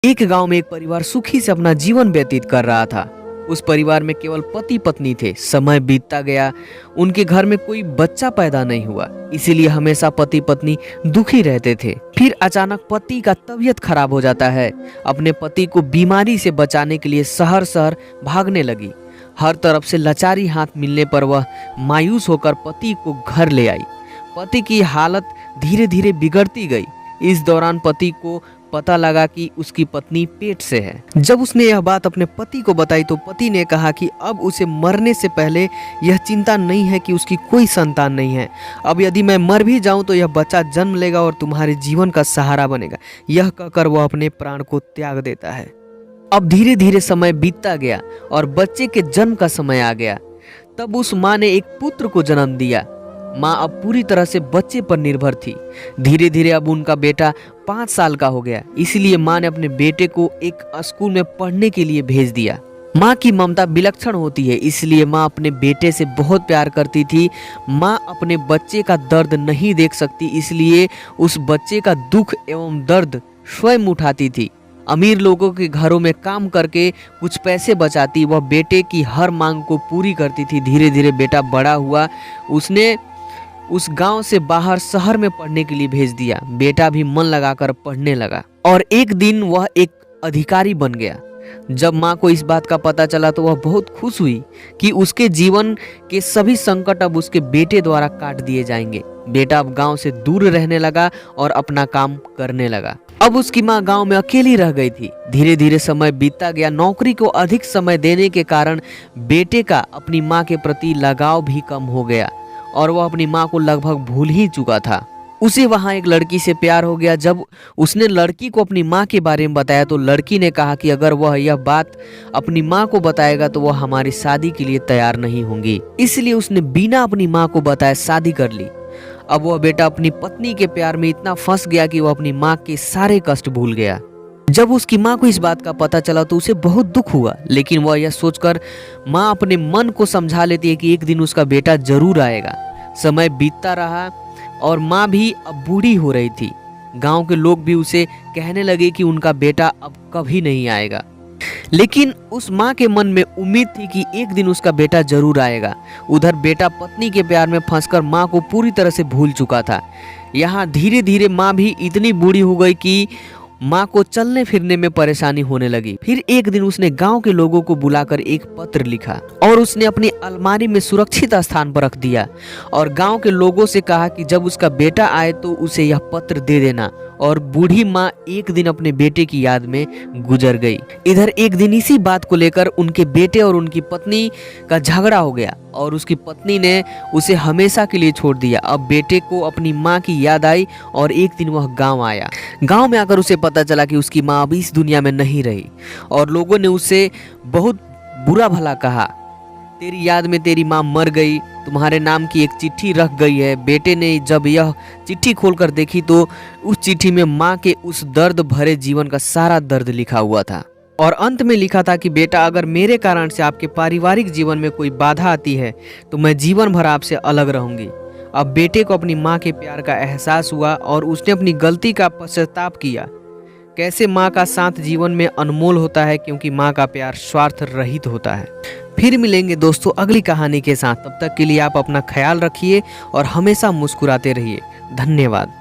एक गांव में एक परिवार सुखी से अपना जीवन व्यतीत कर रहा था। उस परिवार में केवल पति पत्नी थे। समय बीतता गया, उनके घर में कोई बच्चा पैदा नहीं हुआ, इसीलिए हमेशा पति पत्नी दुखी रहते थे। फिर अचानक पति का तबीयत खराब हो जाता है। अपने पति को बीमारी से बचाने के लिए शहर शहर भागने लगी। हर तरफ से लाचारी हाथ मिलने पर वह मायूस होकर पति को घर ले आई। पति की हालत धीरे धीरे बिगड़ती गई। इस दौरान पति को पता लगा कि उसकी पत्नी पेट से है। जब उसने यह बात अपने पति को बताई तो पति ने कहा कि अब उसे मरने से पहले यह चिंता नहीं है कि उसकी कोई संतान नहीं है। अब यदि मैं मर भी जाऊं तो यह बच्चा जन्म लेगा और तुम्हारे जीवन का सहारा बनेगा। यह कहकर वह अपने प्राण को त्याग देता है। अब धीरे धीरे समय बीतता गया और बच्चे के जन्म का समय आ गया। तब उस माँ ने एक पुत्र को जन्म दिया। माँ अब पूरी तरह से बच्चे पर निर्भर थी। धीरे धीरे अब उनका बेटा 5 साल का हो गया, इसलिए माँ ने अपने बेटे को एक स्कूल में पढ़ने के लिए भेज दिया। माँ की ममता विलक्षण होती है, इसलिए माँ अपने बेटे से बहुत प्यार करती थी। माँ अपने बच्चे का दर्द नहीं देख सकती, इसलिए उस बच्चे का दुख एवं दर्द स्वयं उठाती थी। अमीर लोगों के घरों में काम करके कुछ पैसे बचाती, वह बेटे की हर मांग को पूरी करती थी। धीरे धीरे बेटा बड़ा हुआ। उसने उस गांव से बाहर शहर में पढ़ने के लिए भेज दिया। बेटा भी मन लगाकर पढ़ने लगा और एक दिन वह एक अधिकारी बन गया। जब माँ को इस बात का पता चला तो वह बहुत खुश हुई कि उसके जीवन के सभी संकट अब उसके बेटे द्वारा काट दिए जाएंगे। बेटा अब गांव से दूर रहने लगा और अपना काम करने लगा। अब उसकी माँ गांव में अकेली रह गई थी। धीरे धीरे समय बीतता गया। नौकरी को अधिक समय देने के कारण बेटे का अपनी माँ के प्रति लगाव भी कम हो गया और वह अपनी माँ को लगभग भूल ही चुका था। उसे वहाँ एक लड़की से प्यार हो गया। जब उसने लड़की को अपनी माँ के बारे में बताया तो लड़की ने कहा कि अगर वह यह बात अपनी माँ को बताएगा तो वह हमारी शादी के लिए तैयार नहीं होंगी। इसलिए उसने बिना अपनी माँ को बताए शादी कर ली। अब वह बेटा अपनी पत्नी के प्यार में इतना फंस गया कि वह अपनी माँ के सारे कष्ट भूल गया। जब उसकी माँ को इस बात का पता चला तो उसे बहुत दुख हुआ, लेकिन वह यह सोचकर माँ अपने मन को समझा लेती है कि एक दिन उसका बेटा जरूर आएगा। समय बीतता रहा और माँ भी अब बूढ़ी हो रही थी। गांव के लोग भी उसे कहने लगे कि उनका बेटा अब कभी नहीं आएगा, लेकिन उस माँ के मन में उम्मीद थी कि एक दिन उसका बेटा जरूर आएगा। उधर बेटा पत्नी के प्यार में फंसकर माँ को पूरी तरह से भूल चुका था। यहाँ धीरे धीरे माँ भी इतनी बूढ़ी हो गई कि माँ को चलने फिरने में परेशानी होने लगी। फिर एक दिन उसने गांव के लोगों को बुलाकर एक पत्र लिखा और उसने अपनी अलमारी में सुरक्षित स्थान पर रख दिया और गांव के लोगों से कहा कि जब उसका बेटा आए तो उसे यह पत्र दे देना। और बूढ़ी माँ एक दिन अपने बेटे की याद में गुजर गई। इधर एक दिन इसी बात को लेकर उनके बेटे और उनकी पत्नी का झगड़ा हो गया और उसकी पत्नी ने उसे हमेशा के लिए छोड़ दिया। अब बेटे को अपनी माँ की याद आई और एक दिन वह गांव आया। गांव में आकर उसे पता चला कि उसकी माँ अब इस दुनिया में नहीं रही और लोगों ने उसे बहुत बुरा भला कहा। तेरी याद में तेरी माँ मर गई, तुम्हारे नाम की एक चिट्ठी रख गई है। बेटे ने जब यह चिट्ठी खोलकर देखी तो उस चिट्ठी में माँ के उस दर्द भरे जीवन का सारा दर्द लिखा हुआ था और अंत में लिखा था कि बेटा, अगर मेरे कारण से आपके पारिवारिक जीवन में कोई बाधा आती है तो मैं जीवन भर आपसे अलग रहूंगी। अब बेटे को अपनी माँ के प्यार का एहसास हुआ और उसने अपनी गलती का पश्चाताप किया। कैसे माँ का साथ जीवन में अनमोल होता है, क्योंकि माँ का प्यार स्वार्थ रहित होता है। फिर मिलेंगे दोस्तों अगली कहानी के साथ। तब तक के लिए आप अपना ख्याल रखिए और हमेशा मुस्कुराते रहिए। धन्यवाद।